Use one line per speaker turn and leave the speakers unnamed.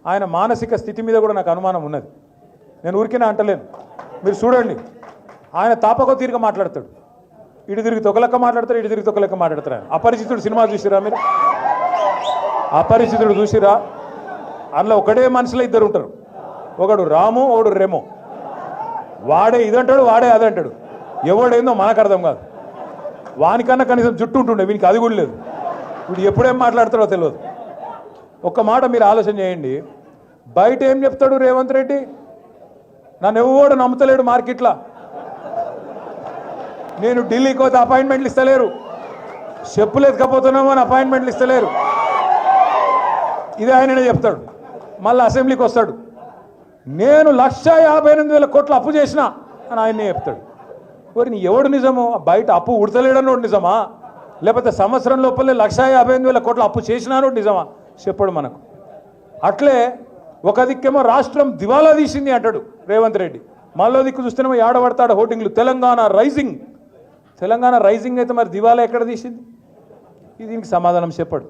ఆయన మానసిక స్థితి మీద కూడా నాకు అనుమానం ఉన్నది. నేను ఊరికినా అంటలేను, మీరు చూడండి. ఆయన తాపకో తీరుగా మాట్లాడతాడు, ఇటు తిరిగి తొక్కలెక్క మాట్లాడతారు, ఇటు తిరిగి తొక్కలెక్క మాట్లాడతారు. ఆయన అపరిచితుడు సినిమా చూసిరా మీరు? అపరిచితుడు చూసిరా? అందులో ఒకటే మనుషులు ఇద్దరు ఉంటారు, ఒకడు రాము, ఒకడు రెమో. వాడే ఇదంటాడు, వాడే అదంటాడు. ఎవడేందో మనకు అర్థం కాదు. వానికన్నా కనీసం జుట్టు ఉంటుండే, వీనికి అది కూడా లేదు. వీడు ఎప్పుడేం మాట్లాడతాడో తెలియదు. ఒక్క మాట మీరు ఆలోచన చేయండి. బయట ఏం చెప్తాడు రేవంత్ రెడ్డి? నన్ను ఎవడు నమ్ముతలేడు మార్కెట్లో, నేను ఢిల్లీకి పోతే అపాయింట్మెంట్లు ఇస్తలేరు, చెప్పులు ఎత్తుకపోతున్నామో అని అపాయింట్మెంట్లు ఇస్తలేరు. ఇది ఆయననే చెప్తాడు. మళ్ళీ అసెంబ్లీకి వస్తాడు, నేను 1,58,000 కోట్ల అప్పు చేసిన అని ఆయన్నే చెప్తాడు. మరి నీ ఎవడు నిజమో? బయట అప్పు ఉడతలేడన్నోడు నిజమా, లేకపోతే సంవత్సరం లోపలే 1,58,000 కోట్ల అప్పు చేసినానోడు నిజమా? చెప్పడు మనకు. అట్లే ఒక దిక్కేమో రాష్ట్రం దివాలా తీసింది అంటాడు రేవంత్ రెడ్డి, మళ్ళీ దిక్కు చూస్తేనేమో ఏడబడతాడు హోర్డింగ్లు, తెలంగాణ రైజింగ్. తెలంగాణ రైజింగ్ అయితే మరి దివాలా ఎక్కడ తీసింది? దీనికి సమాధానం చెప్పడు.